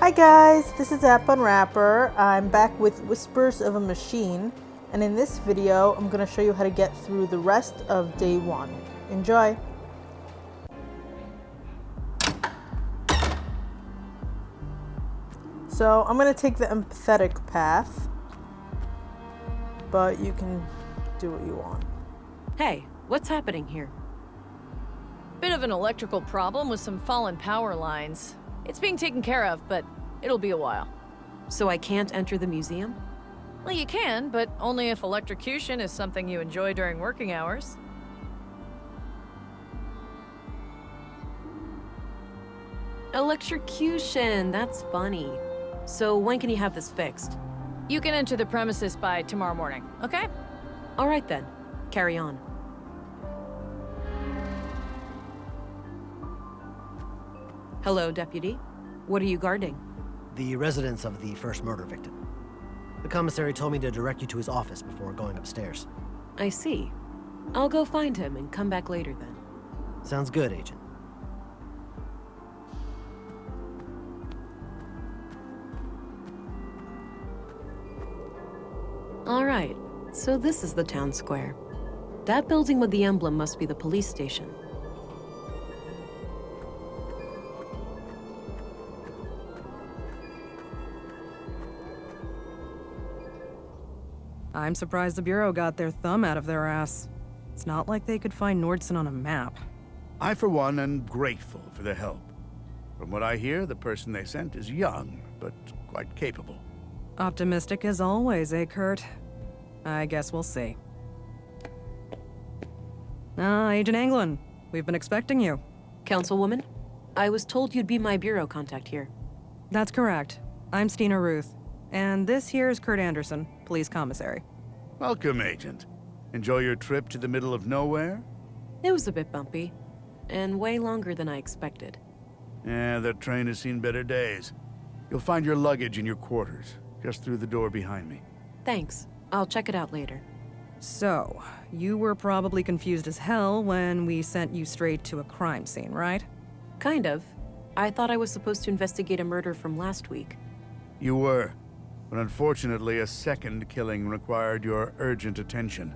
Hi guys, this is App Unwrapper. I'm back with Whispers of a Machine, and in this video I'm going to show you how to get through the rest of day 1. Enjoy! So I'm going to take the empathetic path, but you can do what you want. Hey, what's happening here? Bit of an electrical problem with some fallen power lines. It's being taken care of, but it'll be a while. So I can't enter the museum? Well, you can, but only if electrocution is something you enjoy during working hours. Electrocution, that's funny. So when can you have this fixed? You can enter the premises by tomorrow morning, okay? All right then, carry on. Hello, Deputy. What are you guarding? The residence of the first murder victim. The commissary told me to direct you to his office before going upstairs. I see. I'll go find him and come back later then. Sounds good, Agent. All right, so this is the town square. That building with the emblem must be the police station. I'm surprised the Bureau got their thumb out of their ass. It's not like they could find Nordson on a map. I, for one, am grateful for their help. From what I hear, the person they sent is young, but quite capable. Optimistic as always, eh, Kurt? I guess we'll see. Agent Anglin, we've been expecting you. Councilwoman, I was told you'd be my Bureau contact here. That's correct. I'm Stina Ruth, and this here is Kurt Anderson, police commissary. Welcome, Agent. Enjoy your trip to the middle of nowhere? It was a bit bumpy, and way longer than I expected. Yeah, that train has seen better days. You'll find your luggage in your quarters, just through the door behind me. Thanks. I'll check it out later. So, you were probably confused as hell when we sent you straight to a crime scene, right? Kind of. I thought I was supposed to investigate a murder from last week. You were, but unfortunately a second killing required your urgent attention.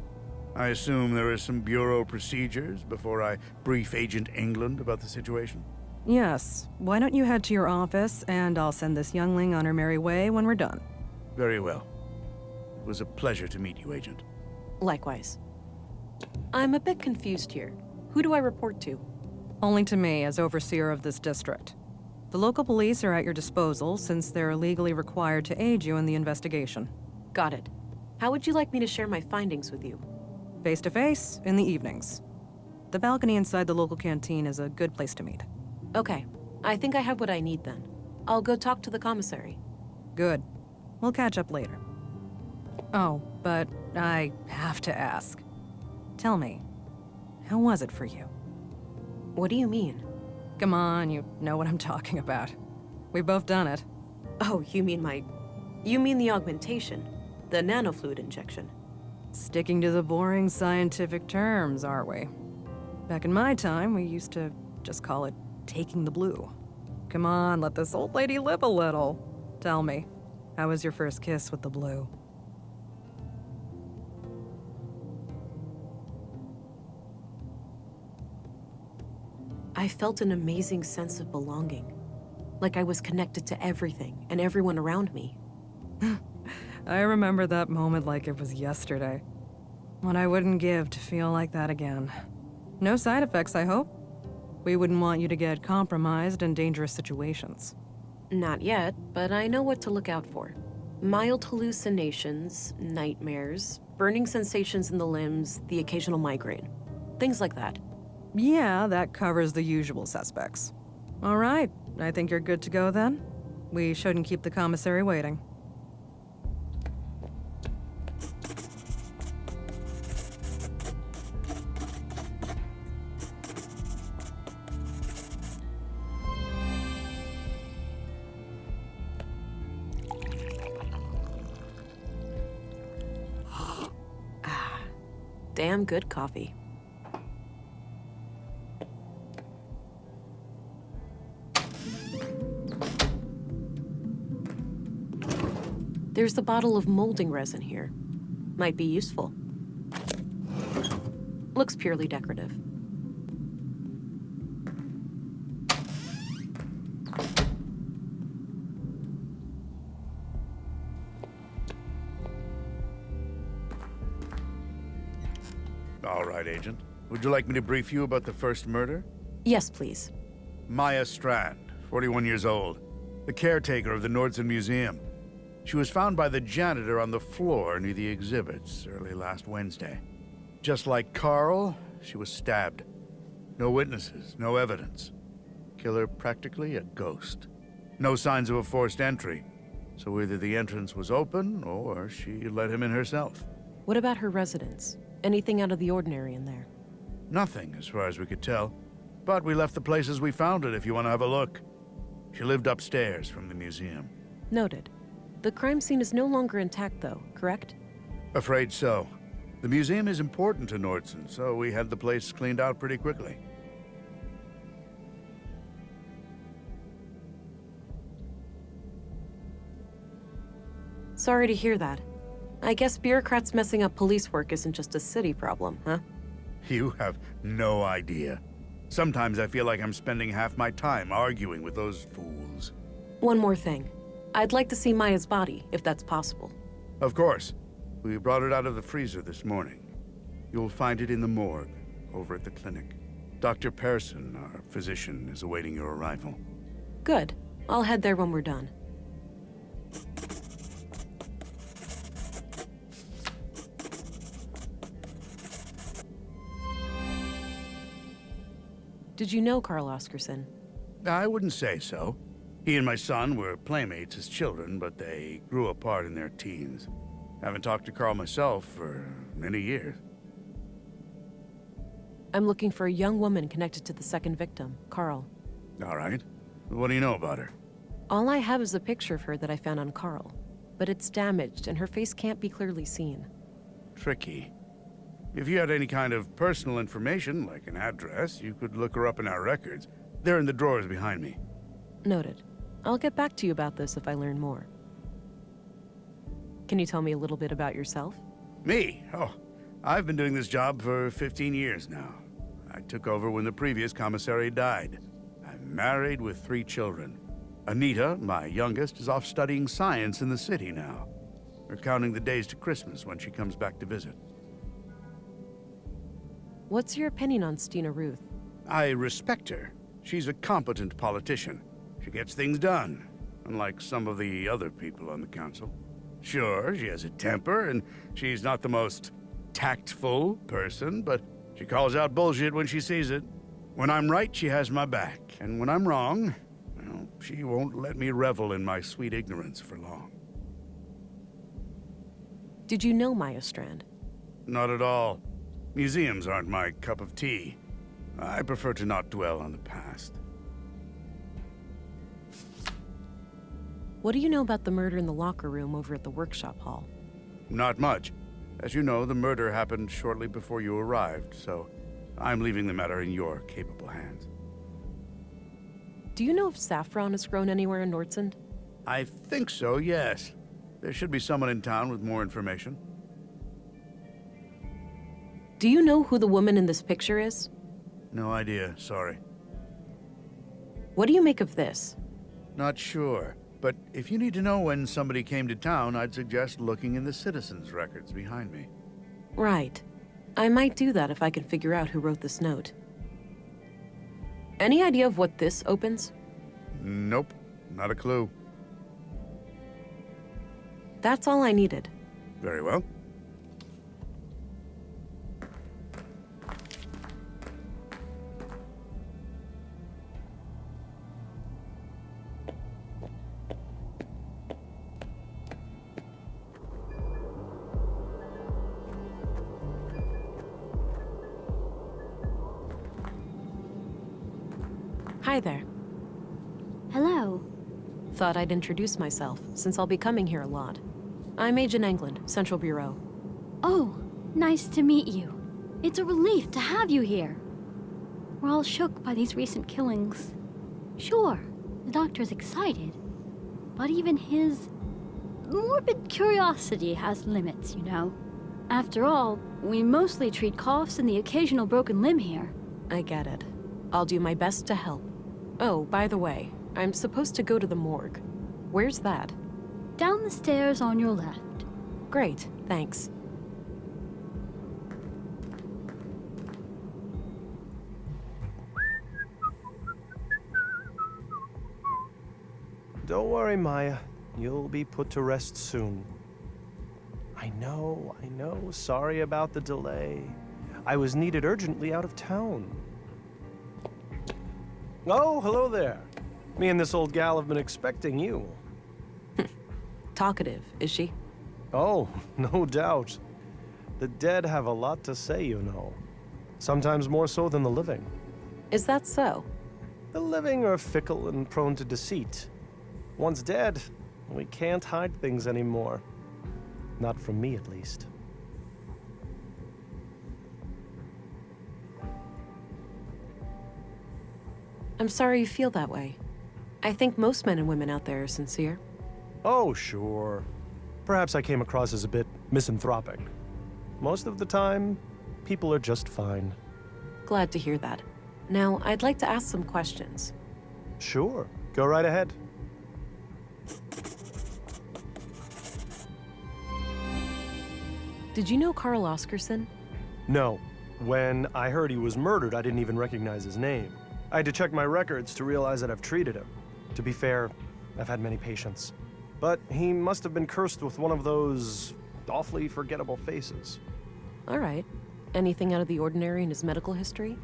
I assume there are some Bureau procedures before I brief Agent England about the situation? Yes. Why don't you head to your office, and I'll send this youngling on her merry way when we're done. Very well. It was a pleasure to meet you, Agent. Likewise. I'm a bit confused here. Who do I report to? Only to me, as overseer of this district. The local police are at your disposal, since they're legally required to aid you in the investigation. Got it. How would you like me to share my findings with you? Face-to-face, in the evenings. The balcony inside the local canteen is a good place to meet. Okay. I think I have what I need then. I'll go talk to the commissary. Good. We'll catch up later. Oh, but I have to ask. Tell me, how was it for you? What do you mean? Come on, you know what I'm talking about. We've both done it. Oh, you mean the augmentation? The nanofluid injection? Sticking to the boring scientific terms, aren't we? Back in my time, we used to just call it taking the blue. Come on, let this old lady live a little. Tell me, how was your first kiss with the blue? I felt an amazing sense of belonging. Like I was connected to everything and everyone around me. I remember that moment like it was yesterday. What I wouldn't give to feel like that again. No side effects, I hope? We wouldn't want you to get compromised in dangerous situations. Not yet, but I know what to look out for. Mild hallucinations, nightmares, burning sensations in the limbs, the occasional migraine. Things like that. Yeah, that covers the usual suspects. All right, I think you're good to go then. We shouldn't keep the commissary waiting. Damn good coffee. There's a bottle of molding resin here. Might be useful. Looks purely decorative. All right, Agent. Would you like me to brief you about the first murder? Yes, please. Maya Strand, 41 years old, the caretaker of the Nordson Museum. She was found by the janitor on the floor near the exhibits early last Wednesday. Just like Carl, she was stabbed. No witnesses, no evidence. Killer practically a ghost. No signs of a forced entry, so either the entrance was open or she let him in herself. What about her residence? Anything out of the ordinary in there? Nothing, as far as we could tell. But we left the place as we found it if you want to have a look. She lived upstairs from the museum. Noted. The crime scene is no longer intact, though, correct? Afraid so. The museum is important to Nordson, so we had the place cleaned out pretty quickly. Sorry to hear that. I guess bureaucrats messing up police work isn't just a city problem, huh? You have no idea. Sometimes I feel like I'm spending half my time arguing with those fools. One more thing. I'd like to see Maya's body, if that's possible. Of course. We brought it out of the freezer this morning. You'll find it in the morgue, over at the clinic. Dr. Pearson, our physician, is awaiting your arrival. Good. I'll head there when we're done. Did you know Carl Oscarson? I wouldn't say so. He and my son were playmates as children, but they grew apart in their teens. Haven't talked to Carl myself for many years. I'm looking for a young woman connected to the second victim, Carl. All right. What do you know about her? All I have is a picture of her that I found on Carl, but it's damaged and her face can't be clearly seen. Tricky. If you had any kind of personal information, like an address, you could look her up in our records. They're in the drawers behind me. Noted. I'll get back to you about this if I learn more. Can you tell me a little bit about yourself? Me? Oh, I've been doing this job for 15 years now. I took over when the previous commissary died. I'm married with 3 children. Anita, my youngest, is off studying science in the city now. We're counting the days to Christmas when she comes back to visit. What's your opinion on Stina Ruth? I respect her. She's a competent politician. She gets things done, unlike some of the other people on the council. Sure, she has a temper, and she's not the most tactful person, but she calls out bullshit when she sees it. When I'm right, she has my back, and when I'm wrong, well, she won't let me revel in my sweet ignorance for long. Did you know Maya Strand? Not at all. Museums aren't my cup of tea. I prefer to not dwell on the past. What do you know about the murder in the locker room over at the workshop hall? Not much. As you know, the murder happened shortly before you arrived, so I'm leaving the matter in your capable hands. Do you know if saffron is grown anywhere in Nordsund? I think so, yes. There should be someone in town with more information. Do you know who the woman in this picture is? No idea, sorry. What do you make of this? Not sure. But if you need to know when somebody came to town, I'd suggest looking in the citizens' records behind me. Right. I might do that if I can figure out who wrote this note. Any idea of what this opens? Nope, not a clue. That's all I needed. Very well. Hi there. Hello. Thought I'd introduce myself, since I'll be coming here a lot. I'm Agent England, Central Bureau. Oh, nice to meet you. It's a relief to have you here. We're all shook by these recent killings. Sure, the doctor's excited, but even his morbid curiosity has limits, you know. After all, we mostly treat coughs and the occasional broken limb here. I get it. I'll do my best to help. Oh, by the way, I'm supposed to go to the morgue. Where's that? Down the stairs on your left. Great, thanks. Don't worry, Maya. You'll be put to rest soon. I know. Sorry about the delay. I was needed urgently out of town. Oh, hello there. Me and this old gal have been expecting you. Talkative, is she? Oh, no doubt. The dead have a lot to say, you know. Sometimes more so than the living. Is that so? The living are fickle and prone to deceit. Once dead, we can't hide things anymore. Not from me, at least. I'm sorry you feel that way. I think most men and women out there are sincere. Oh, sure. Perhaps I came across as a bit misanthropic. Most of the time, people are just fine. Glad to hear that. Now, I'd like to ask some questions. Sure, go right ahead. Did you know Carl Oscarson? No. When I heard he was murdered, I didn't even recognize his name. I had to check my records to realize that I've treated him. To be fair, I've had many patients. But he must have been cursed with one of those awfully forgettable faces. All right. Anything out of the ordinary in his medical history?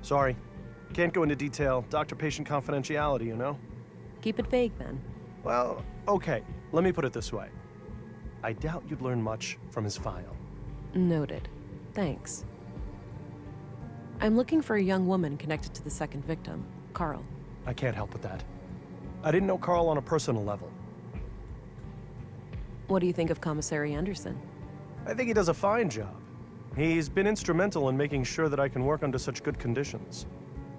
Sorry. Can't go into detail. Doctor-patient confidentiality, you know? Keep it vague, then. Well, okay. Let me put it this way. I doubt you'd learn much from his file. Noted. Thanks. I'm looking for a young woman connected to the second victim, Carl. I can't help with that. I didn't know Carl on a personal level. What do you think of Commissary Anderson? I think he does a fine job. He's been instrumental in making sure that I can work under such good conditions.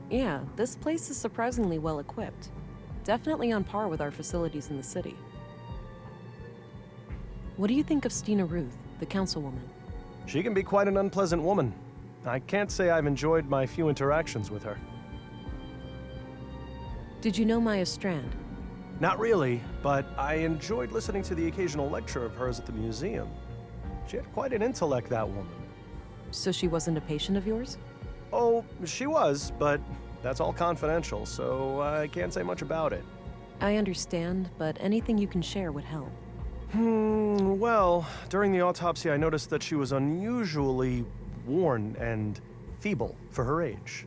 Yeah, this place is surprisingly well equipped. Definitely on par with our facilities in the city. What do you think of Stina Ruth, the councilwoman? She can be quite an unpleasant woman. I can't say I've enjoyed my few interactions with her. Did you know Maya Strand? Not really, but I enjoyed listening to the occasional lecture of hers at the museum. She had quite an intellect, that woman. So she wasn't a patient of yours? Oh, she was, but that's all confidential, so I can't say much about it. I understand, but anything you can share would help. Well, during the autopsy I noticed that she was unusually worn and feeble for her age.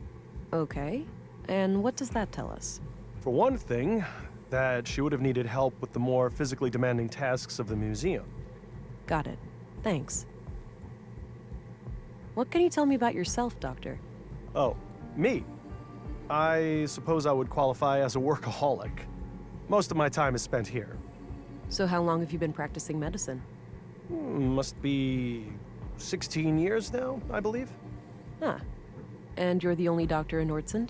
Okay, and what does that tell us? For one thing, that she would have needed help with the more physically demanding tasks of the museum. Got it. Thanks. What can you tell me about yourself, Doctor? Oh, me? I suppose I would qualify as a workaholic. Most of my time is spent here. So how long have you been practicing medicine? Must be 16 years now, I believe. Huh. And you're the only doctor in Nordsund?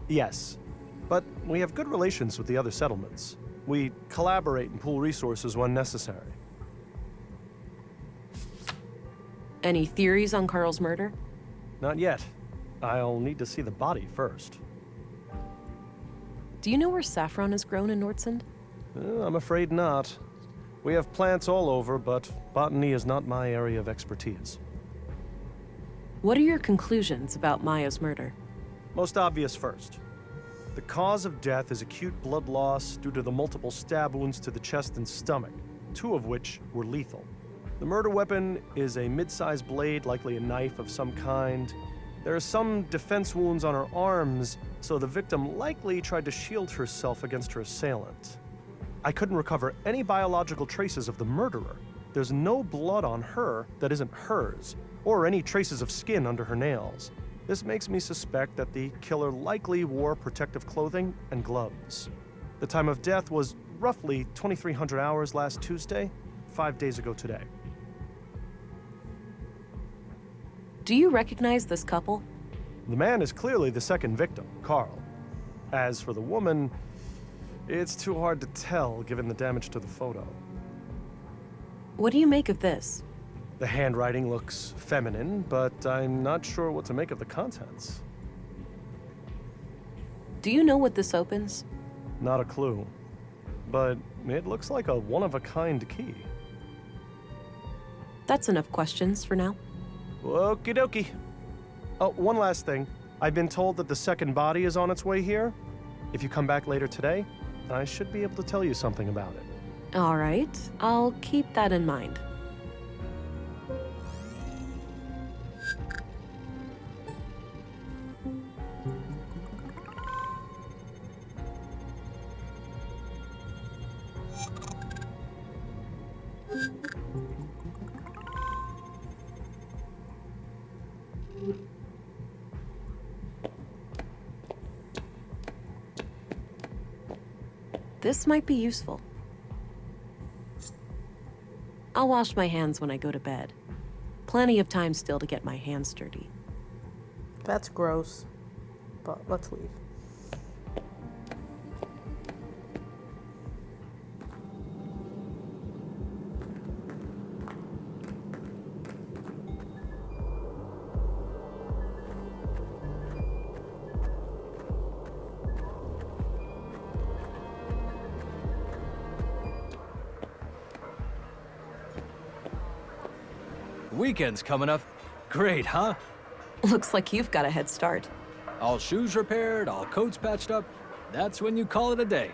Yes, but we have good relations with the other settlements. We collaborate and pool resources when necessary. Any theories on Carl's murder? Not yet. I'll need to see the body first. Do you know where saffron is grown in Nordsund? I'm afraid not. We have plants all over, but botany is not my area of expertise. What are your conclusions about Maya's murder? Most obvious first. The cause of death is acute blood loss due to the multiple stab wounds to the chest and stomach, 2 of which were lethal. The murder weapon is a mid-sized blade, likely a knife of some kind. There are some defense wounds on her arms, so the victim likely tried to shield herself against her assailant. I couldn't recover any biological traces of the murderer. There's no blood on her that isn't hers, or any traces of skin under her nails. This makes me suspect that the killer likely wore protective clothing and gloves. The time of death was roughly 2300 hours last Tuesday, 5 days ago today. Do you recognize this couple? The man is clearly the second victim, Carl. As for the woman, it's too hard to tell given the damage to the photo. What do you make of this? The handwriting looks feminine, but I'm not sure what to make of the contents. Do you know what this opens? Not a clue. But it looks like a one-of-a-kind key. That's enough questions for now. Okie dokie. Oh, one last thing. I've been told that the second body is on its way here. If you come back later today, I should be able to tell you something about it. All right, I'll keep that in mind. This might be useful. I'll wash my hands when I go to bed. Plenty of time still to get my hands dirty. That's gross. But let's leave. Weekend's coming up. Great, huh? Looks like you've got a head start. All shoes repaired, all coats patched up. That's when you call it a day.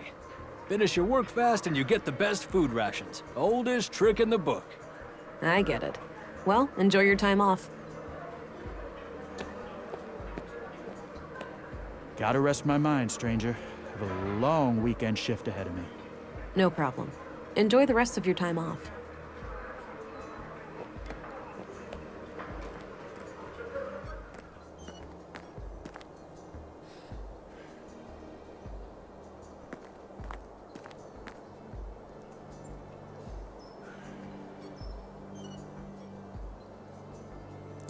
Finish your work fast and you get the best food rations. Oldest trick in the book. I get it. Well, enjoy your time off. Gotta rest my mind, stranger. Have a long weekend shift ahead of me. No problem. Enjoy the rest of your time off.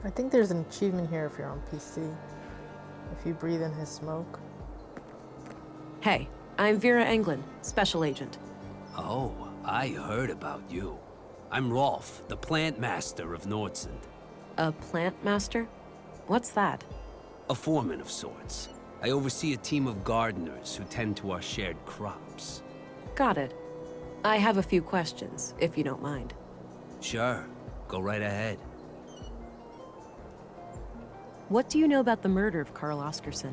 I think there's an achievement here if you're on PC. If you breathe in his smoke. Hey, I'm Vera Englund, Special Agent. Oh, I heard about you. I'm Rolf, the plant master of Nordsund. A plant master? What's that? A foreman of sorts. I oversee a team of gardeners who tend to our shared crops. Got it. I have a few questions, if you don't mind. Sure, go right ahead. What do you know about the murder of Carl Oscarson?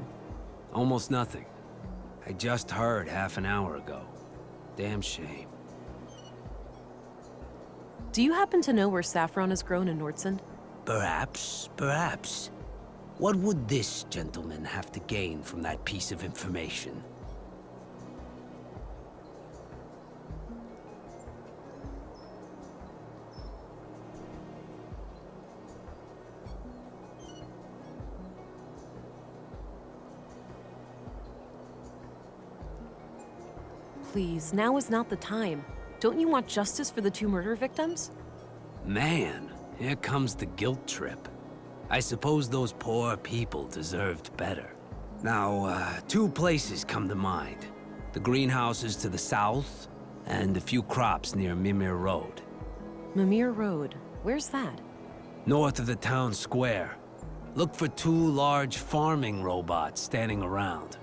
Almost nothing. I just heard half an hour ago. Damn shame. Do you happen to know where saffron is grown in Nordsund? Perhaps. What would this gentleman have to gain from that piece of information? Please, now is not the time. Don't you want justice for the two murder victims? Man, here comes the guilt trip. I suppose those poor people deserved better. Now, two places come to mind. The greenhouses to the south, and a few crops near Mamere Road. Mamere Road. Where's that? North of the town square. Look for two large farming robots standing around.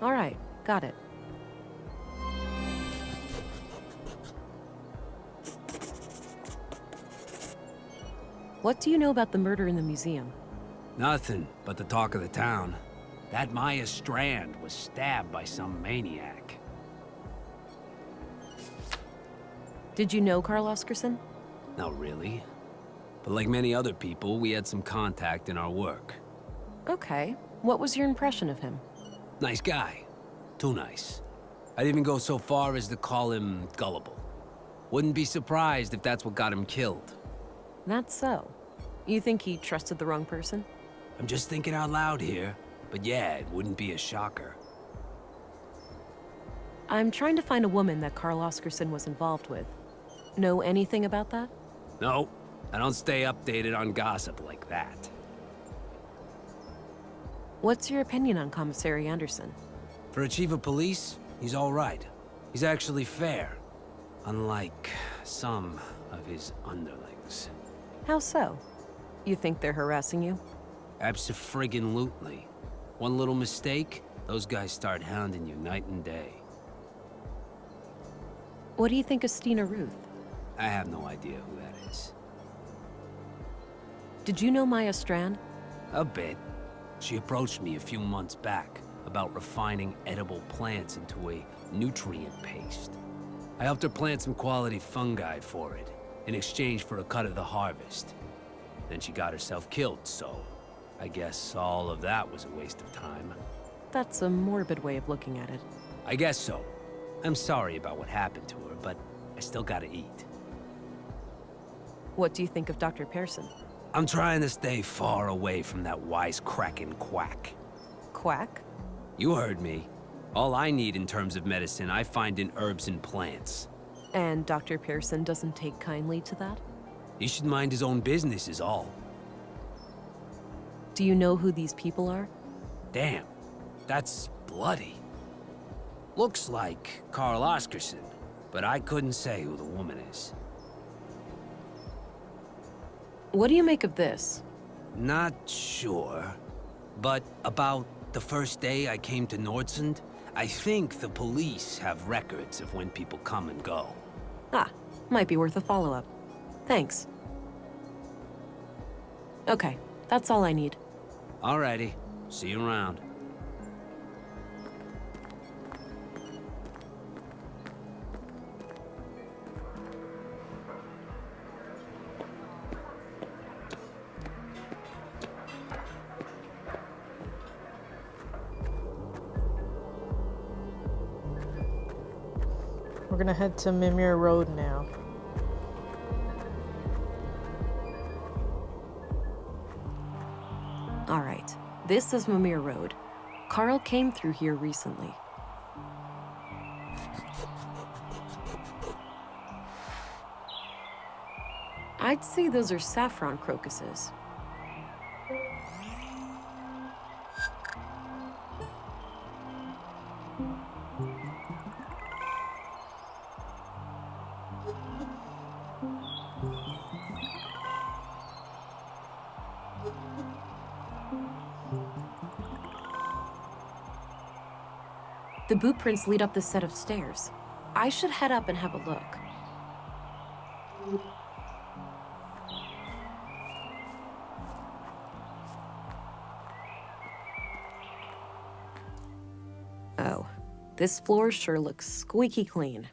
All right, got it. What do you know about the murder in the museum? Nothing but the talk of the town. That Maya Strand was stabbed by some maniac. Did you know Carl Oscarson? Not really. But like many other people, we had some contact in our work. Okay. What was your impression of him? Nice guy. Too nice. I'd even go so far as to call him gullible. Wouldn't be surprised if that's what got him killed. That's so. You think he trusted the wrong person? I'm just thinking out loud here. But yeah, it wouldn't be a shocker. I'm trying to find a woman that Carl Oscarson was involved with. Know anything about that? No, I don't stay updated on gossip like that. What's your opinion on Commissary Anderson? For a chief of police, he's all right. He's actually fair. Unlike some of his underlings. How so? You think they're harassing you? Abso-friggin-lutely. One little mistake, those guys start hounding you night and day. What do you think of Stina Ruth? I have no idea who that is. Did you know Maya Strand? A bit. She approached me a few months back about refining edible plants into a nutrient paste. I helped her plant some quality fungi for it, in exchange for a cut of the harvest. Then she got herself killed, so I guess all of that was a waste of time. That's a morbid way of looking at it. I guess so. I'm sorry about what happened to her, but I still gotta eat. What do you think of Dr. Pearson? I'm trying to stay far away from that wisecracking quack. Quack? You heard me. All I need in terms of medicine, I find in herbs and plants. And Dr. Pearson doesn't take kindly to that? He should mind his own business is all. Do you know who these people are? Damn, that's bloody. Looks like Carl Oscarson, but I couldn't say who the woman is. What do you make of this? Not sure, but about the first day I came to Nordsund, I think the police have records of when people come and go. Ah, might be worth a follow-up. Thanks. Okay, that's all I need. Alrighty, see you around. We're gonna head to Mamere Road now. All right, this is Mamere Road. Carl came through here recently. I'd say those are saffron crocuses. The boot prints lead up this set of stairs. I should head up and have a look. Oh, this floor sure looks squeaky clean.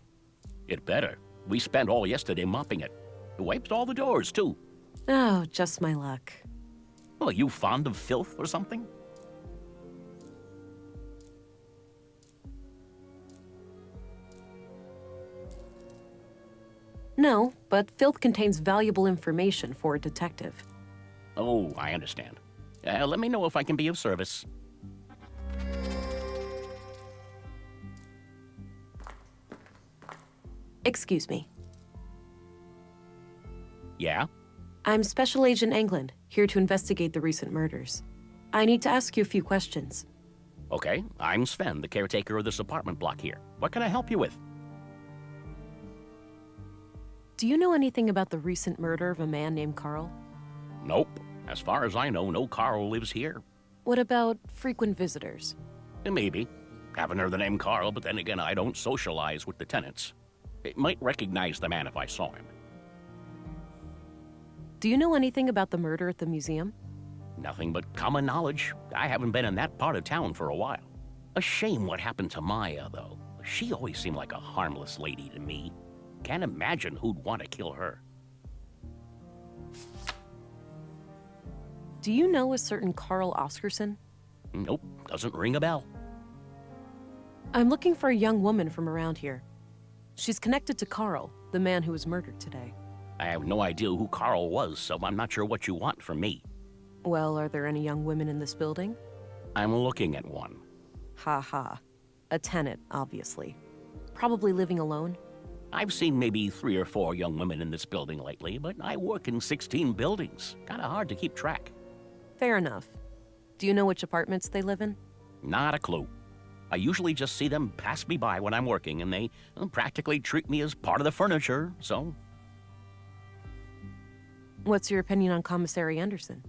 It better. We spent all yesterday mopping it. It wiped all the doors, too. Oh, just my luck. Well, are you fond of filth or something? No, but filth contains valuable information for a detective. Oh, I understand. Let me know if I can be of service. Excuse me. Yeah? I'm Special Agent England, here to investigate the recent murders. I need to ask you a few questions. Okay, I'm Sven, the caretaker of this apartment block here. What can I help you with? Do you know anything about the recent murder of a man named Carl? Nope. As far as I know, no Carl lives here. What about frequent visitors? Maybe. Haven't heard the name Carl, but then again, I don't socialize with the tenants. I might recognize the man if I saw him. Do you know anything about the murder at the museum? Nothing but common knowledge. I haven't been in that part of town for a while. A shame what happened to Maya, though. She always seemed like a harmless lady to me. Can't imagine who'd want to kill her. Do you know a certain Carl Oscarson? Nope, doesn't ring a bell. I'm looking for a young woman from around here. She's connected to Carl, the man who was murdered today. I have no idea who Carl was, so I'm not sure what you want from me. Well, are there any young women in this building? I'm looking at one. Ha ha. A tenant, obviously. Probably living alone. I've seen maybe 3 or 4 young women in this building lately, but I work in 16 buildings. Kinda hard to keep track. Fair enough. Do you know which apartments they live in? Not a clue. I usually just see them pass me by when I'm working, and they practically treat me as part of the furniture, so... What's your opinion on Commissary Anderson?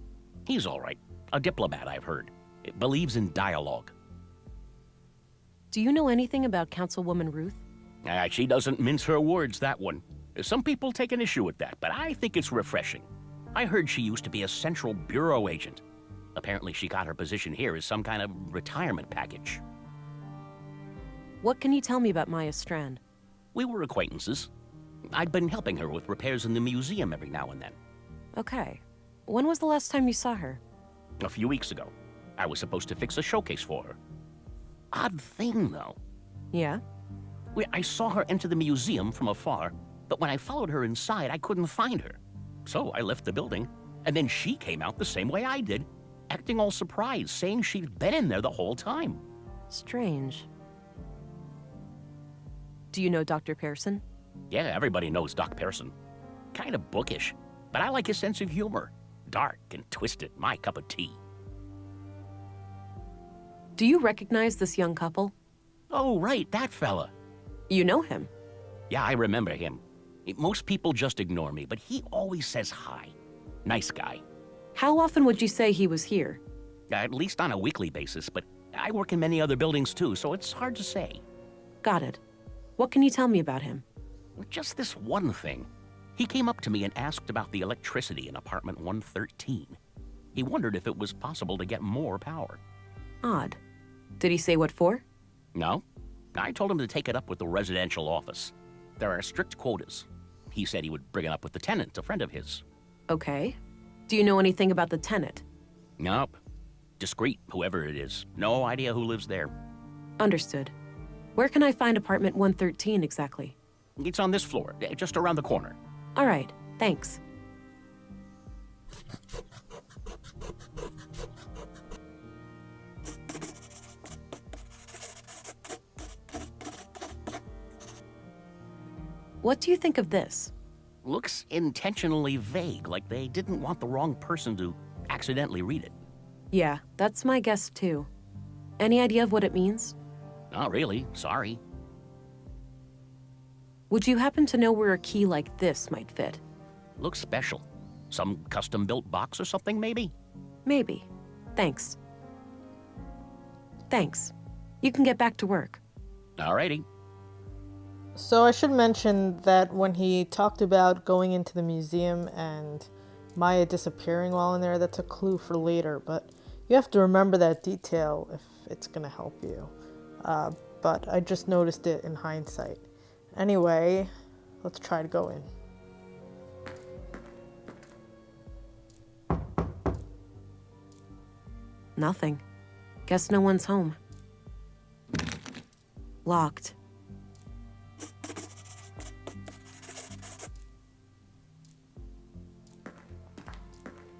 He's all right. A diplomat, I've heard. It believes in dialogue. Do you know anything about Councilwoman Ruth? She doesn't mince her words, that one. Some people take an issue with that, but I think it's refreshing. I heard she used to be a Central Bureau agent. Apparently she got her position here as some kind of retirement package. What can you tell me about Maya Strand? We were acquaintances. I'd been helping her with repairs in the museum every now and then. Okay. When was the last time you saw her? A few weeks ago. I was supposed to fix a showcase for her. Odd thing, though. Yeah? I saw her enter the museum from afar, but when I followed her inside, I couldn't find her. So I left the building, and then she came out the same way I did, acting all surprised, saying she'd been in there the whole time. Strange. Do you know Dr. Pearson? Yeah, everybody knows Doc Pearson. Kind of bookish, but I like his sense of humor. Dark and twisted, my cup of tea. Do you recognize this young couple? Oh, right, that fella. You know him? Yeah, I remember him. Most people just ignore me, but he always says hi. Nice guy. How often would you say he was here? At least on a weekly basis, but I work in many other buildings too, so it's hard to say. Got it. What can you tell me about him? Just this one thing. He came up to me and asked about the electricity in apartment 113. He wondered if it was possible to get more power. Odd. Did he say what for? No. I told him to take it up with the residential office. There are strict quotas. He said he would bring it up with the tenant, a friend of his. Okay. Do you know anything about the tenant? Nope. Discreet, whoever it is. No idea who lives there. Understood. Where can I find apartment 113 exactly? It's on this floor, just around the corner. All right, thanks. What do you think of this? Looks intentionally vague, like they didn't want the wrong person to accidentally read it. Yeah, that's my guess too. Any idea of what it means? Not really, sorry. Would you happen to know where a key like this might fit? Looks special. Some custom-built box or something, maybe? Maybe. Thanks. Thanks. You can get back to work. Alrighty. So I should mention that when he talked about going into the museum and Maya disappearing while in there, that's a clue for later, but you have to remember that detail if it's going to help you. But I just noticed it in hindsight. Anyway, let's try to go in. Nothing. Guess no one's home. Locked.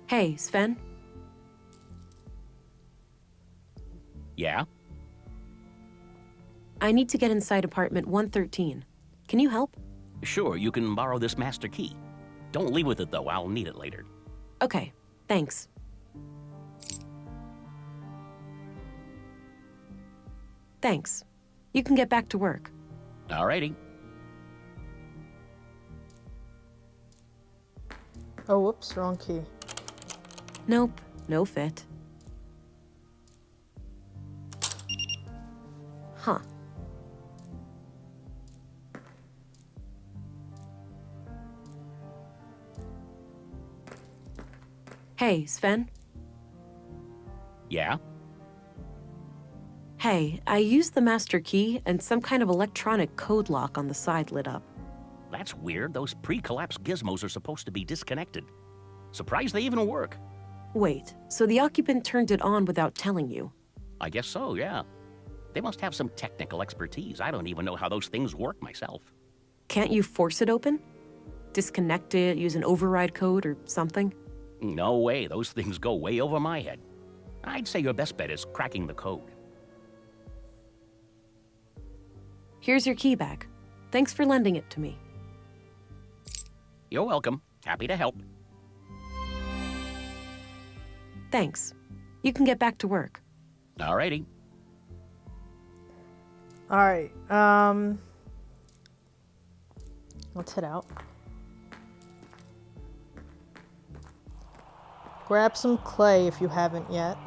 Hey, Sven? Yeah? I need to get inside apartment 113. Can you help? Sure, you can borrow this master key. Don't leave with it, though. I'll need it later. Okay, thanks. Thanks. You can get back to work. Alrighty. Oh, whoops, wrong key. Nope, no fit. Huh. Hey, Sven? Yeah? Hey, I used the master key and some kind of electronic code lock on the side lit up. That's weird. Those pre-collapse gizmos are supposed to be disconnected. Surprised they even work. Wait, so the occupant turned it on without telling you? I guess so, yeah. They must have some technical expertise. I don't even know how those things work myself. Can't you force it open? Disconnect it, use an override code or something? No way. Those things go way over my head. I'd say your best bet is cracking the code. Here's your key back. Thanks for lending it to me. You're welcome. Happy to help. Thanks. You can get back to work. Alrighty. Alright, let's head out. Grab some clay if you haven't yet.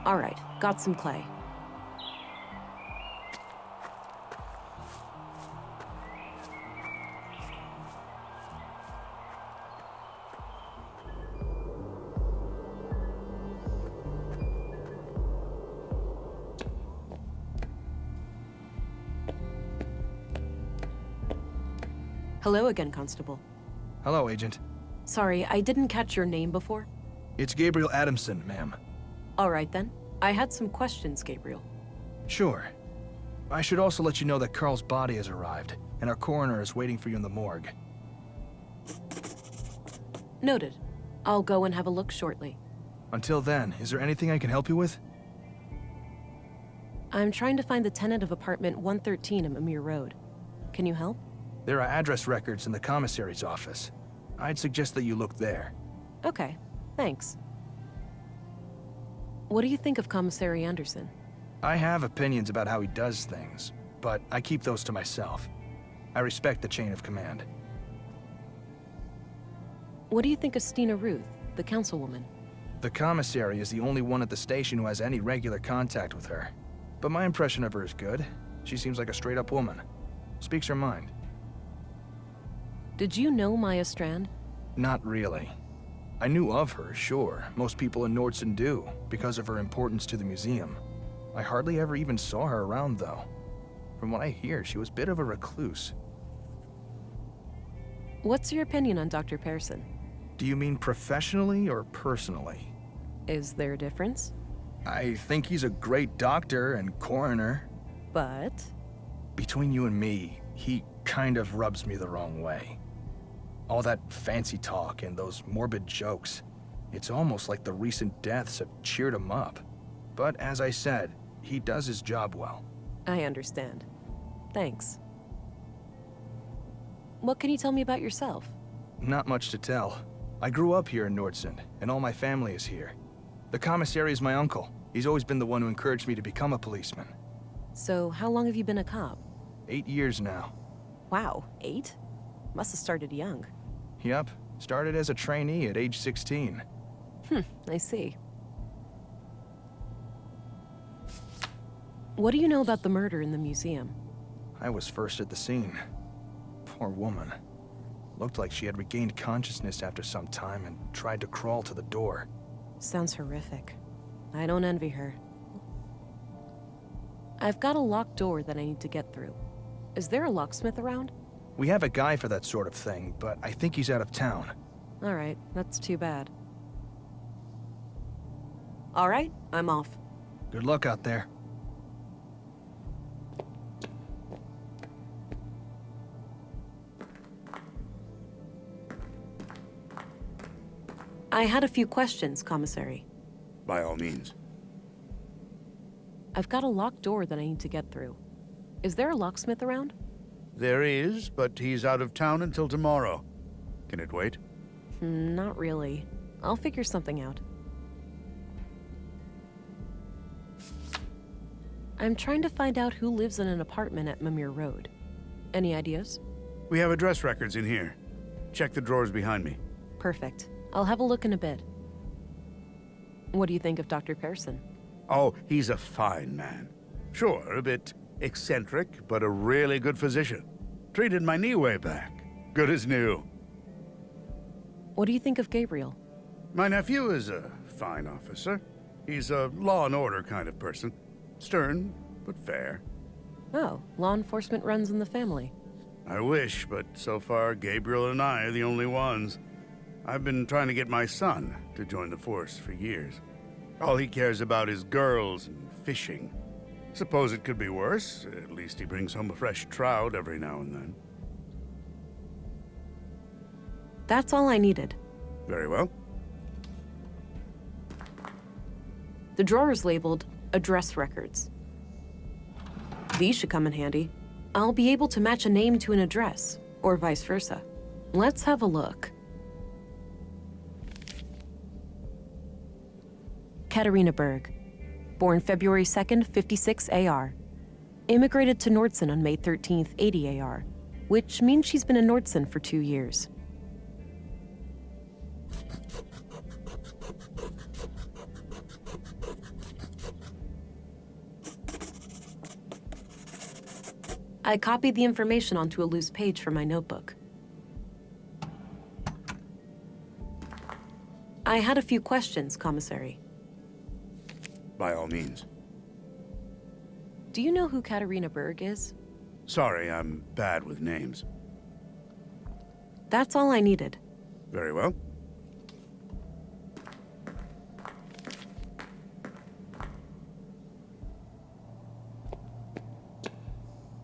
All right, got some clay. Hello again, Constable. Hello, Agent. Sorry, I didn't catch your name before. It's Gabriel Adamson, ma'am. All right then. I had some questions, Gabriel. Sure. I should also let you know that Carl's body has arrived, and our coroner is waiting for you in the morgue. Noted. I'll go and have a look shortly. Until then, is there anything I can help you with? I'm trying to find the tenant of apartment 113 at Mamere Road. Can you help? There are address records in the commissary's office. I'd suggest that you look there. Okay, thanks. What do you think of Commissary Anderson? I have opinions about how he does things, but I keep those to myself. I respect the chain of command. What do you think of Stina Ruth, the councilwoman? The commissary is the only one at the station who has any regular contact with her. But my impression of her is good. She seems like a straight-up woman. Speaks her mind. Did you know Maya Strand? Not really. I knew of her, sure. Most people in Nordson do, because of her importance to the museum. I hardly ever even saw her around, though. From what I hear, she was a bit of a recluse. What's your opinion on Dr. Pearson? Do you mean professionally or personally? Is there a difference? I think he's a great doctor and coroner. But? Between you and me, he kind of rubs me the wrong way. All that fancy talk and those morbid jokes. It's almost like the recent deaths have cheered him up. But as I said, he does his job well. I understand. Thanks. What can you tell me about yourself? Not much to tell. I grew up here in Nordson, and all my family is here. The commissary is my uncle. He's always been the one who encouraged me to become a policeman. So, how long have you been a cop? 8 years now. Wow, 8? Must have started young. Yep, started as a trainee at age 16. I see. What do you know about the murder in the museum? I was first at the scene. Poor woman. Looked like she had regained consciousness after some time and tried to crawl to the door. Sounds horrific. I don't envy her. I've got a locked door that I need to get through. Is there a locksmith around? We have a guy for that sort of thing, but I think he's out of town. All right, that's too bad. All right, I'm off. Good luck out there. I had a few questions, Commissary. By all means. I've got a locked door that I need to get through. Is there a locksmith around? There is, but he's out of town until tomorrow. Can it wait? Not really. I'll figure something out. I'm trying to find out who lives in an apartment at Mamere Road. Any ideas? We have address records in here. Check the drawers behind me. Perfect. I'll have a look in a bit. What do you think of Dr. Pearson? Oh, he's a fine man. Sure, a bit eccentric, but a really good physician. Treated my knee way back. Good as new. What do you think of Gabriel? My nephew is a fine officer. He's a law and order kind of person. Stern, but fair. Oh, law enforcement runs in the family. I wish, but so far Gabriel and I are the only ones. I've been trying to get my son to join the force for years. All he cares about is girls and fishing. Suppose it could be worse. At least he brings home a fresh trout every now and then. That's all I needed. Very well. The drawer is labeled Address Records. These should come in handy. I'll be able to match a name to an address, or vice versa. Let's have a look. Katarina Berg. Born February 2nd, 56 AR. Immigrated to Nordson on May 13th, 80 AR. which means she's been in Nordson for 2 years. I copied the information onto a loose page from my notebook. I had a few questions, Commissary. By all means. Do you know who Katarina Berg is? Sorry, I'm bad with names. That's all I needed. Very well.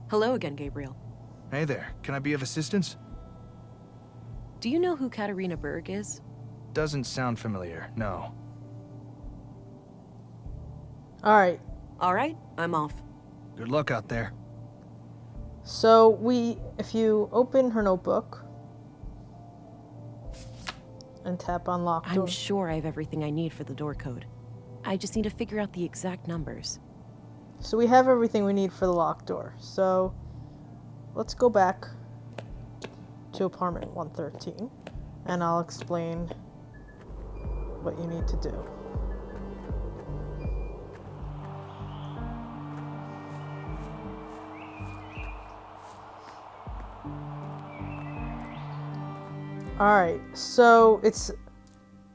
Hello again, Gabriel. Hey there, can I be of assistance? Do you know who Katarina Berg is? Doesn't sound familiar, no. Alright, All right, I'm off. Good luck out there. so if you open her notebook and tap on lock door. I'm sure I have everything I need for the door code. I just need to figure out the exact numbers. So we have everything we need for the locked door. So let's go back to apartment 113 and I'll explain what you need to do. Alright, so it's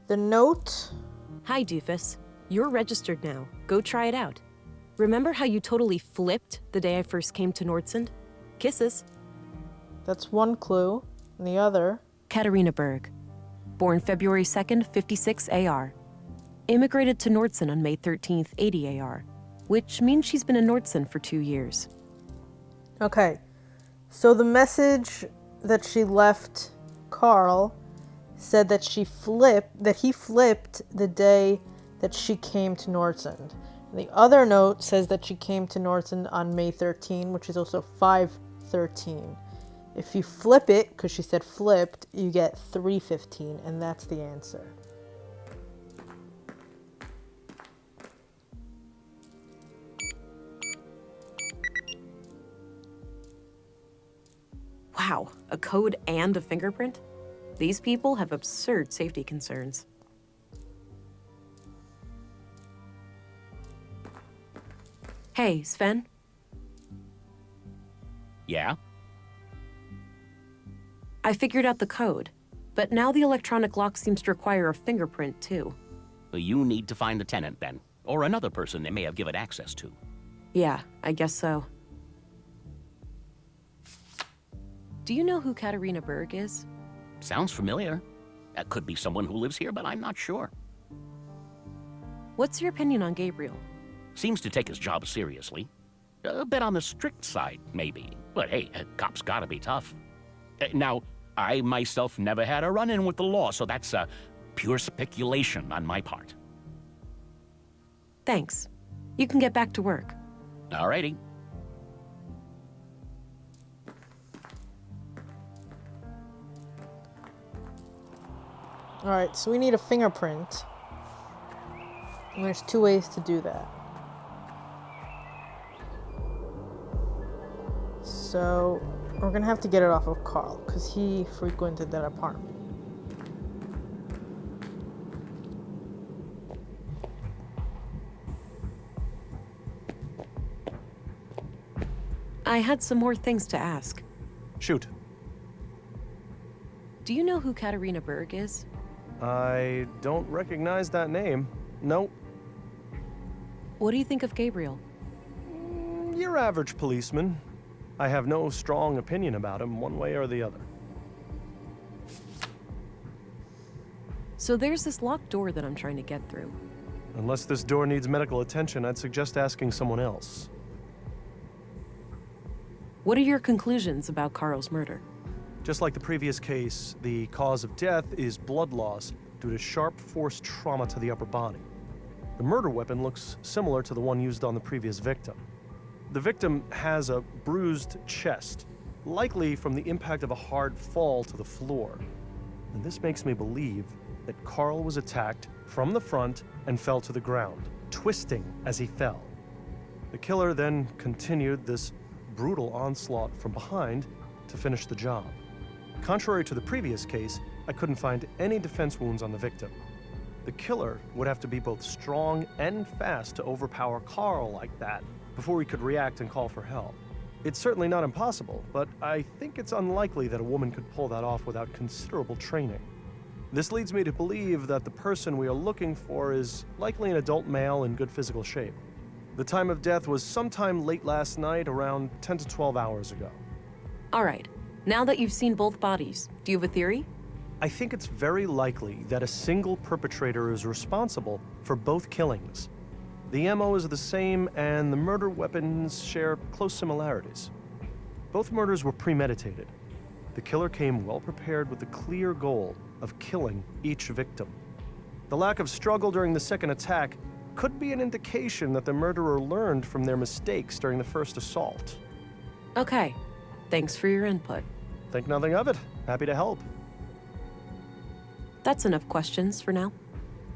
the note. Hi, doofus. You're registered now. Go try it out. Remember how you totally flipped the day I first came to Nordsund? Kisses. That's one clue. And the other. Katarina Berg. Born February 2nd, 56 AR. Immigrated to Nordsund on May 13th, 80 AR. Which means she's been in Nordsund for 2 years. Okay, so the message that she left Carl said that he flipped the day that she came to Nordsund. The other note says that she came to Nordsund on May 13, which is also 5/13. If you flip it, because she said flipped, you get 3/15, and that's the answer. Wow, a code and a fingerprint? These people have absurd safety concerns. Hey, Sven? Yeah? I figured out the code, but now the electronic lock seems to require a fingerprint, too. You need to find the tenant, then. Or another person they may have given access to. Yeah, I guess so. Do you know who Katarina Berg is? Sounds familiar. That could be someone who lives here, but I'm not sure. What's your opinion on Gabriel? Seems to take his job seriously. A bit on the strict side, maybe. But hey, a cop's gotta be tough. Now, I myself never had a run-in with the law, so that's pure speculation on my part. Thanks. You can get back to work. Alrighty. Alright, so we need a fingerprint. And there's 2 ways to do that. So we're gonna have to get it off of Carl, because he frequented that apartment. I had some more things to ask. Shoot. Do you know who Katarina Berg is? I don't recognize that name. Nope. What do you think of Gabriel? Your average policeman. I have no strong opinion about him one way or the other. So there's this locked door that I'm trying to get through. Unless this door needs medical attention, I'd suggest asking someone else. What are your conclusions about Carl's murder? Just like the previous case, the cause of death is blood loss due to sharp force trauma to the upper body. The murder weapon looks similar to the one used on the previous victim. The victim has a bruised chest, likely from the impact of a hard fall to the floor. And this makes me believe that Carl was attacked from the front and fell to the ground, twisting as he fell. The killer then continued this brutal onslaught from behind to finish the job. Contrary to the previous case, I couldn't find any defense wounds on the victim. The killer would have to be both strong and fast to overpower Carl like that before he could react and call for help. It's certainly not impossible, but I think it's unlikely that a woman could pull that off without considerable training. This leads me to believe that the person we are looking for is likely an adult male in good physical shape. The time of death was sometime late last night, around 10 to 12 hours ago. All right. Now that you've seen both bodies, do you have a theory? I think it's very likely that a single perpetrator is responsible for both killings. The MO is the same, and the murder weapons share close similarities. Both murders were premeditated. The killer came well prepared with the clear goal of killing each victim. The lack of struggle during the second attack could be an indication that the murderer learned from their mistakes during the first assault. Okay. Thanks for your input. Think nothing of it. Happy to help. That's enough questions for now.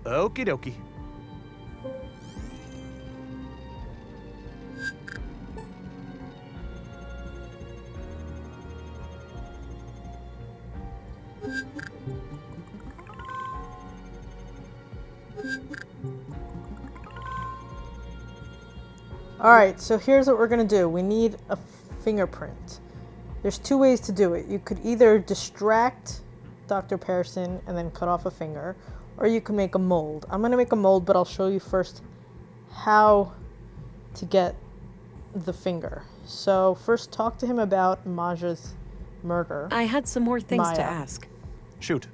Okie dokie. Alright, so here's what we're going to do. We need a fingerprint. There's two ways to do it. You could either distract Dr. Pearson and then cut off a finger, or you can make a mold. I'm going to make a mold, but I'll show you first how to get the finger. So first talk to him about Maja's murder. I had some more things Maya. to ask. Shoot.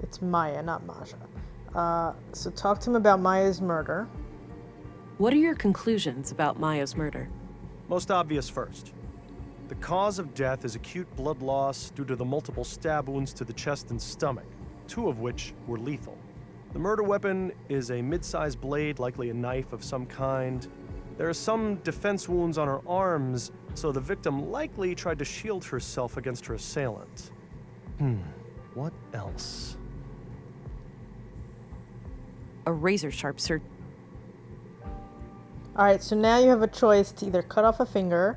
It's Maya, not Maja. So talk to him about Maya's murder. What are your conclusions about Maya's murder? Most obvious first. The cause of death is acute blood loss due to the multiple stab wounds to the chest and stomach, two of which were lethal. The murder weapon is a mid-sized blade, likely a knife of some kind. There are some defense wounds on her arms, so the victim likely tried to shield herself against her assailant. What else? A razor-sharp Alright, so now you have a choice to either cut off a finger,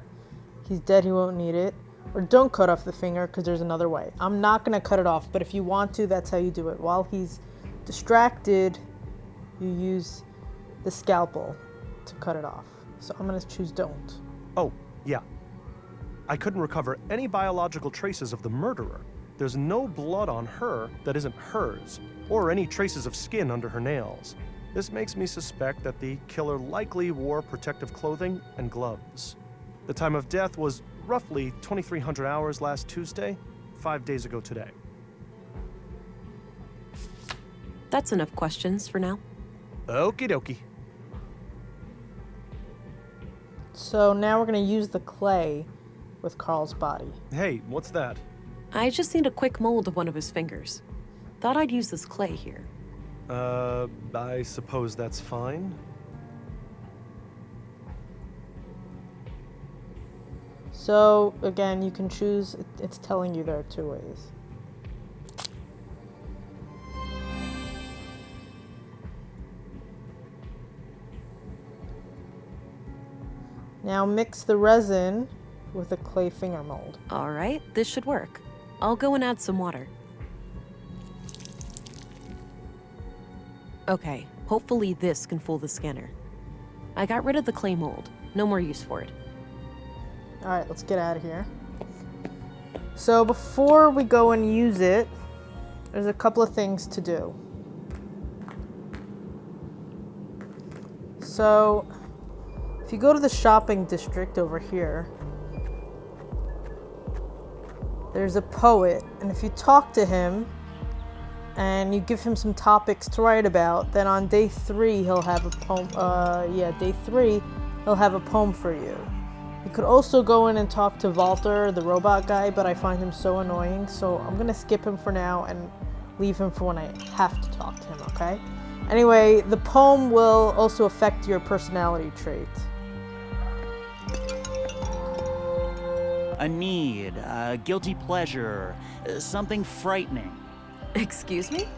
he's dead, he won't need it, or don't cut off the finger because there's another way. I'm not going to cut it off, but if you want to, that's how you do it. While he's distracted, you use the scalpel to cut it off. So I'm going to choose don't. Oh, yeah. I couldn't recover any biological traces of the murderer. There's no blood on her that isn't hers, or any traces of skin under her nails. This makes me suspect that the killer likely wore protective clothing and gloves. The time of death was roughly 2300 hours last Tuesday, 5 days ago today. That's enough questions for now. Okie dokie. So now we're going to use the clay with Carl's body. Hey, what's that? I just need a quick mold of one of his fingers. Thought I'd use this clay here. I suppose that's fine. So, again, you can choose, it's telling you there are two ways. Now mix the resin with a clay finger mold. All right, this should work. I'll go and add some water. Okay, hopefully this can fool the scanner. I got rid of the clay mold. No more use for it. Alright, let's get out of here. So before we go and use it, there's a couple of things to do. So, if you go to the shopping district over here, there's a poet, and if you talk to him, and you give him some topics to write about, then on day 3 he'll have a poem, day 3 he'll have a poem for you. You could also go in and talk to Walter, the robot guy, but I find him so annoying, so I'm gonna skip him for now and leave him for when I have to talk to him, okay? Anyway, the poem will also affect your personality trait. A need, a guilty pleasure, something frightening. Excuse me?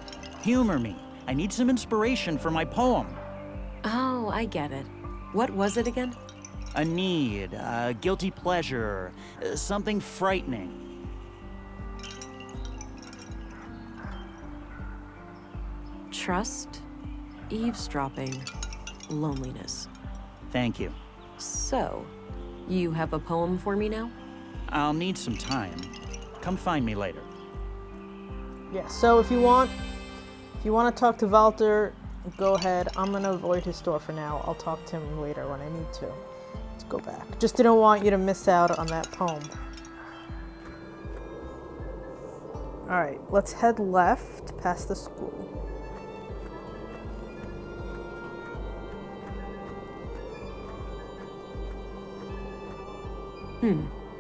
Humor me. I need some inspiration for my poem. Oh, I get it. What was it again? A need, a guilty pleasure, something frightening. Trust, eavesdropping, loneliness. Thank you. So, you have a poem for me now? I'll need some time. Come find me later. Yeah, so if you want to talk to Walter, go ahead. I'm gonna avoid his store for now. I'll talk to him later when I need to. Let's go back. Just didn't want you to miss out on that poem. Alright, let's head left past the school.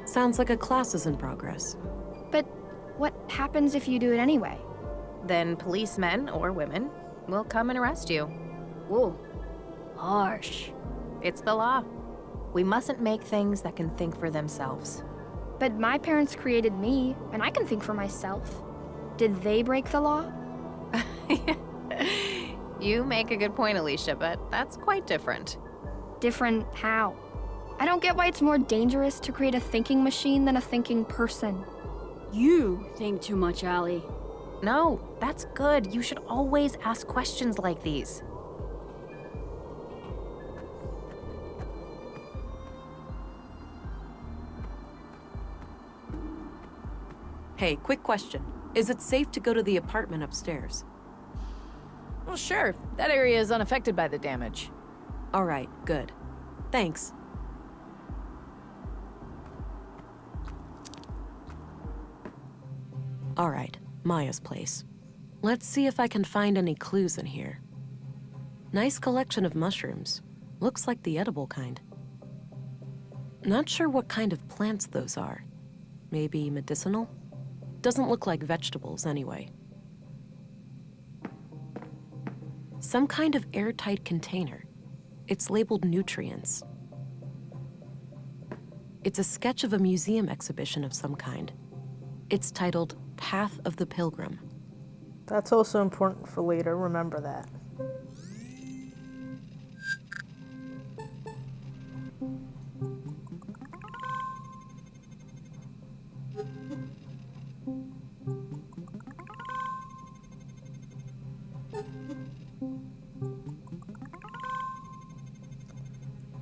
Sounds like a class is in progress. But what happens if you do it anyway? Then policemen, or women, will come and arrest you. Whoa. Harsh. It's the law. We mustn't make things that can think for themselves. But my parents created me, and I can think for myself. Did they break the law? You make a good point, Alicia, but that's quite different. Different how? I don't get why it's more dangerous to create a thinking machine than a thinking person. You think too much, Allie. No, that's good. You should always ask questions like these. Hey, quick question. Is it safe to go to the apartment upstairs? Well, sure. That area is unaffected by the damage. All right, good. Thanks. All right, Maya's place. Let's see if I can find any clues in here. Nice collection of mushrooms. Looks like the edible kind. Not sure what kind of plants those are. Maybe medicinal? Doesn't look like vegetables anyway. Some kind of airtight container. It's labeled nutrients. It's a sketch of a museum exhibition of some kind. It's titled Path of the Pilgrim. That's also important for later, remember that.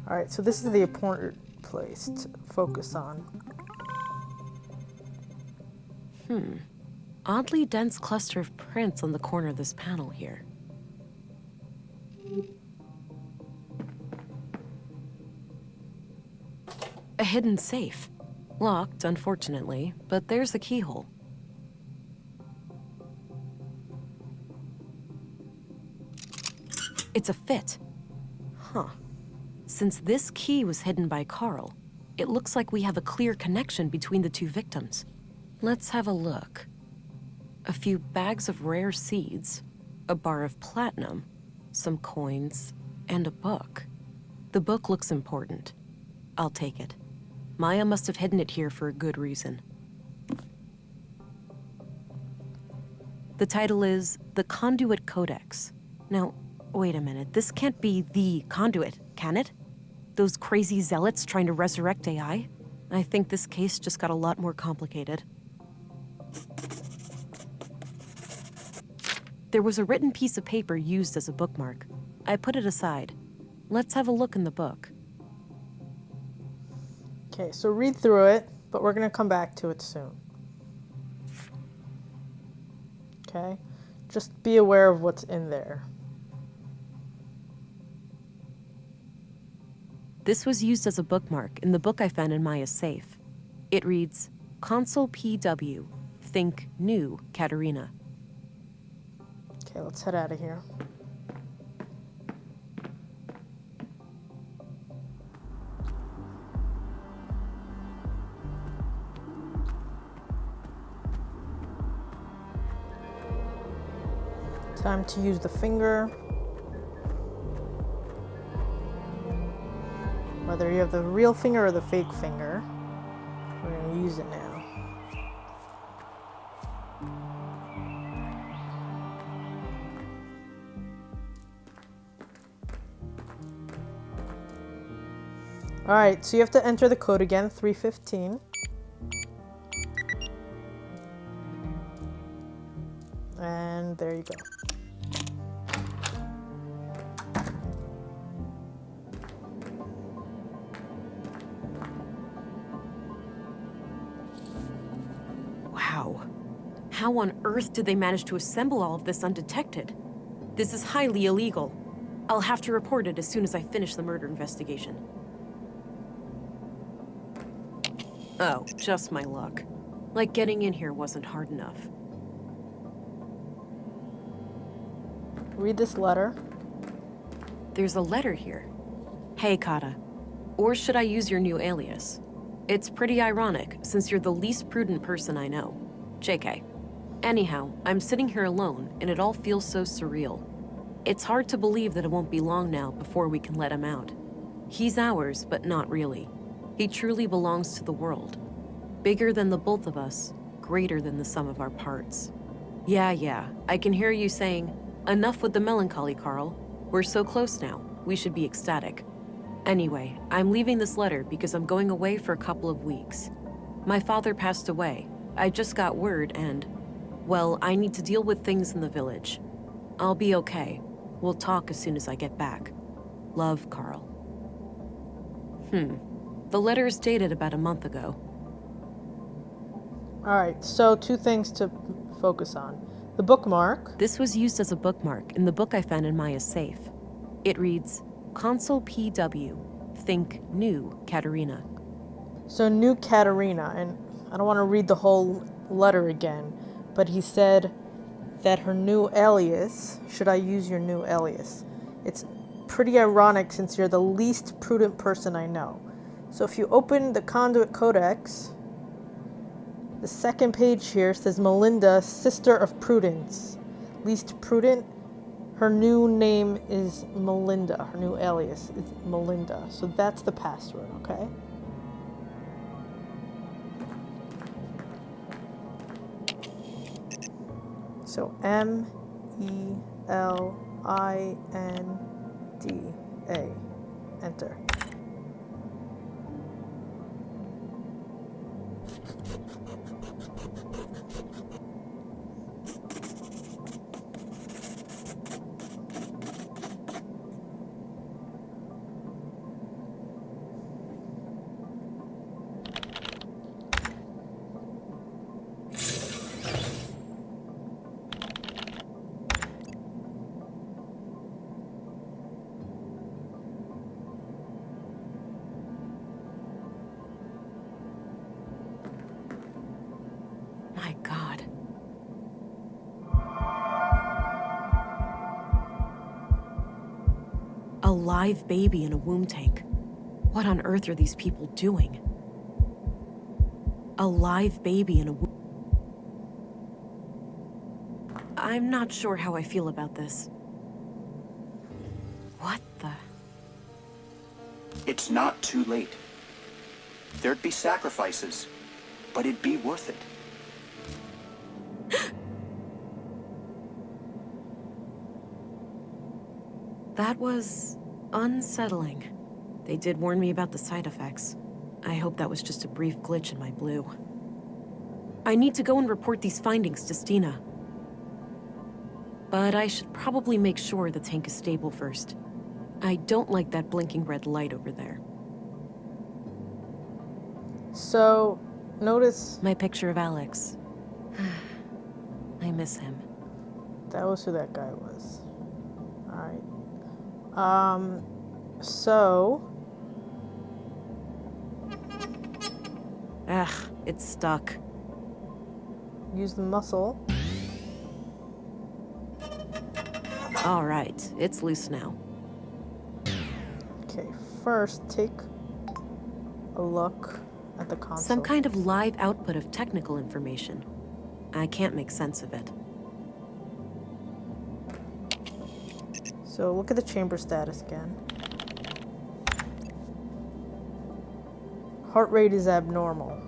Alright, so this is the important place to focus on. Oddly dense cluster of prints on the corner of this panel here. A hidden safe. Locked, unfortunately, but there's the keyhole. It's a fit. Huh. Since this key was hidden by Carl, it looks like we have a clear connection between the two victims. Let's have a look. A few bags of rare seeds, a bar of platinum, some coins, and a book. The book looks important. I'll take it. Maya must have hidden it here for a good reason. The title is The Conduit Codex. Now, wait a minute. This can't be the Conduit, can it? Those crazy zealots trying to resurrect AI? I think this case just got a lot more complicated. There was a written piece of paper used as a bookmark. I put it aside. Let's have a look in the book. Okay, so read through it, but we're going to come back to it soon. Okay? Just be aware of what's in there. This was used as a bookmark in the book I found in Maya's safe. It reads, Consul PW, think new Katerina. Okay, let's head out of here. Time to use the finger. Whether you have the real finger or the fake finger, we're going to use it now. Alright, so you have to enter the code again, 315. And there you go. Wow. How on earth did they manage to assemble all of this undetected? This is highly illegal. I'll have to report it as soon as I finish the murder investigation. Oh, just my luck. Like getting in here wasn't hard enough. Read this letter. There's a letter here. Hey, Kata. Or should I use your new alias? It's pretty ironic, since you're the least prudent person I know. JK. Anyhow, I'm sitting here alone, and it all feels so surreal. It's hard to believe that it won't be long now before we can let him out. He's ours, but not really. He truly belongs to the world. Bigger than the both of us, greater than the sum of our parts. Yeah, I can hear you saying, enough with the melancholy, Carl. We're so close now, we should be ecstatic. Anyway, I'm leaving this letter because I'm going away for a couple of weeks. My father passed away. I just got word and, well, I need to deal with things in the village. I'll be okay. We'll talk as soon as I get back. Love, Carl. The letter is dated about a month ago. Alright, so 2 things to focus on. The bookmark. This was used as a bookmark in the book I found in Maya's safe. It reads, Consul PW, think new Katerina. So new Katerina, and I don't want to read the whole letter again, but he said that her new alias, should I use your new alias? It's pretty ironic since you're the least prudent person I know. So if you open the Conduit Codex, the second page here says Melinda, Sister of Prudence. Least prudent. Her new name is Melinda. Her new alias is Melinda. So that's the password, okay? So MELINDA. Enter. My God. A live baby in a womb tank. What on earth are these people doing? A live baby in a womb. I'm not sure how I feel about this. What the? It's not too late. There'd be sacrifices, but it'd be worth it. That was unsettling. They did warn me about the side effects. I hope that was just a brief glitch in my blue. I need to go and report these findings to Stina. But I should probably make sure the tank is stable first. I don't like that blinking red light over there. So, notice... My picture of Alex. I miss him. That was who that guy was. Alright. So... Ugh, it's stuck. Use the muscle. All right, it's loose now. Okay, first take a look at the console. Some kind of live output of technical information. I can't make sense of it. So look at the chamber status again. Heart rate is abnormal.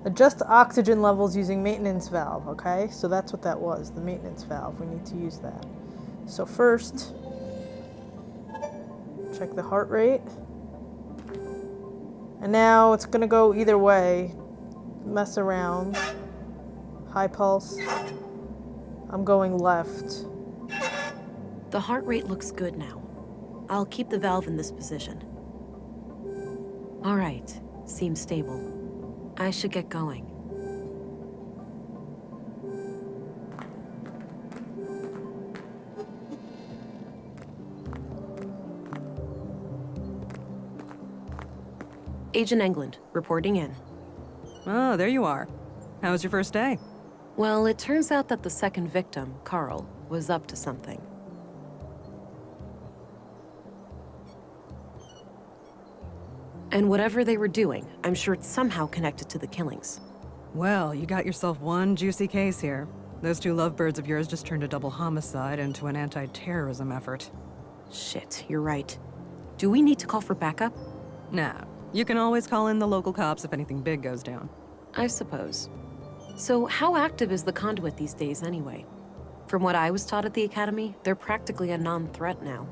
Adjust oxygen levels using maintenance valve, okay? So that's what that was, the maintenance valve. We need to use that. So first, Check the heart rate. And now it's gonna go either way. Mess around. High pulse. I'm going left. The heart rate looks good now. I'll keep the valve in this position. All right, seems stable. I should get going. Agent England, reporting in. Oh, there you are. How was your first day? Well, it turns out that the second victim, Carl, was up to something. And whatever they were doing, I'm sure it's somehow connected to the killings. Well, you got yourself one juicy case here. Those two lovebirds of yours just turned a double homicide into an anti-terrorism effort. Shit, you're right. Do we need to call for backup? Nah, you can always call in the local cops if anything big goes down. I suppose. So how active is the conduit these days anyway? From what I was taught at the academy, they're practically a non-threat now.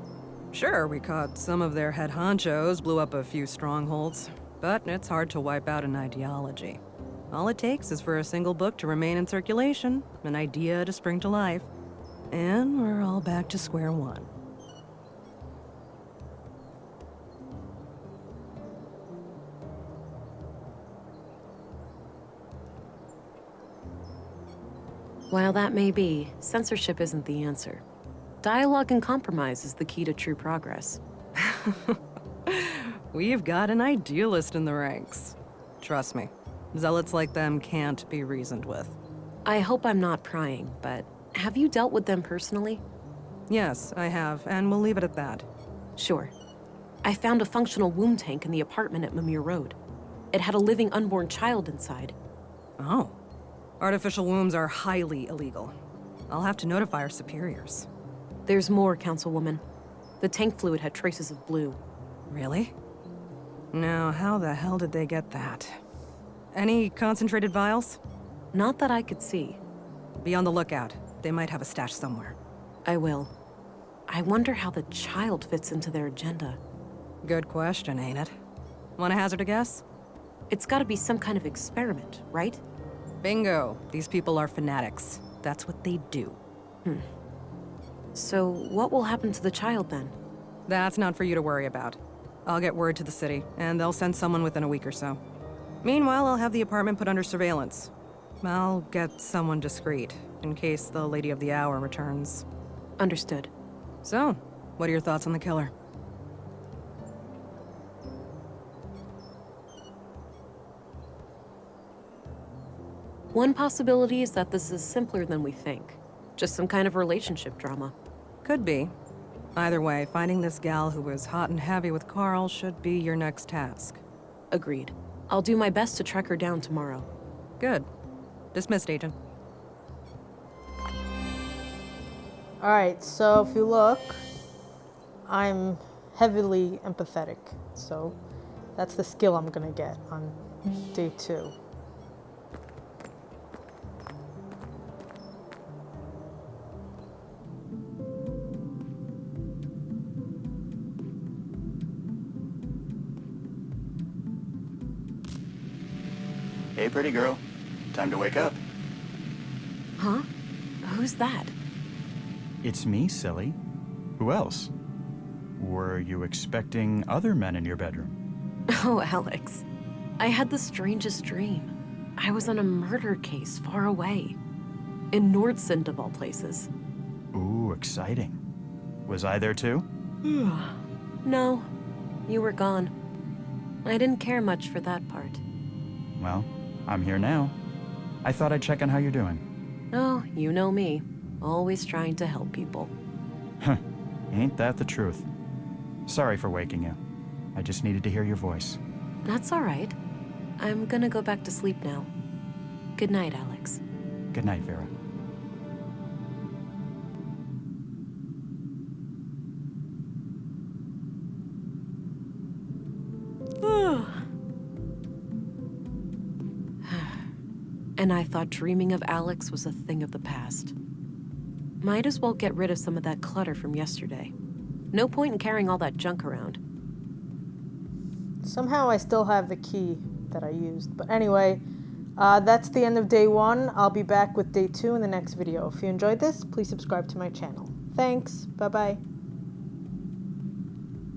Sure, we caught some of their head honchos, blew up a few strongholds, but it's hard to wipe out an ideology. All it takes is for a single book to remain in circulation, an idea to spring to life, and we're all back to square one. While that may be, censorship isn't the answer. Dialogue and compromise is the key to true progress. We've got an idealist in the ranks. Trust me, zealots like them can't be reasoned with. I hope I'm not prying, but have you dealt with them personally? Yes, I have, and we'll leave it at that. Sure. I found a functional womb tank in the apartment at Mamere Road. It had a living unborn child inside. Oh. Artificial wombs are highly illegal. I'll have to notify our superiors. There's more, Councilwoman. The tank fluid had traces of blue. Really? Now, how the hell did they get that? Any concentrated vials? Not that I could see. Be on the lookout. They might have a stash somewhere. I will. I wonder how the child fits into their agenda. Good question, ain't it? Want to hazard a guess? It's gotta be some kind of experiment, right? Bingo. These people are fanatics. That's what they do. So, what will happen to the child then? That's not for you to worry about. I'll get word to the city, and they'll send someone within a week or so. Meanwhile, I'll have the apartment put under surveillance. I'll get someone discreet, in case the Lady of the Hour returns. Understood. So, what are your thoughts on the killer? One possibility is that this is simpler than we think. Just some kind of relationship drama. Could be. Either way, finding this gal who was hot and heavy with Carl should be your next task. Agreed. I'll do my best to track her down tomorrow. Good. Dismissed, Agent. Alright, so if you look, I'm heavily empathetic. So that's the skill I'm gonna get on day 2. Hey, pretty girl. Time to wake up. Huh? Who's that? It's me, silly. Who else? Were you expecting other men in your bedroom? Oh, Alex. I had the strangest dream. I was on a murder case far away. In Nordsund, of all places. Ooh, exciting. Was I there too? No. You were gone. I didn't care much for that part. Well, I'm here now. I thought I'd check on how you're doing. Oh, you know me. Always trying to help people. Huh. Ain't that the truth? Sorry for waking you. I just needed to hear your voice. That's all right. I'm gonna go back to sleep now. Good night, Alex. Good night, Vera. And I thought dreaming of Alex was a thing of the past. Might as well get rid of some of that clutter from yesterday. No point in carrying all that junk around. Somehow I still have the key that I used. But anyway, that's the end of day 1. I'll be back with day 2 in the next video. If you enjoyed this, please subscribe to my channel. Thanks. Bye-bye.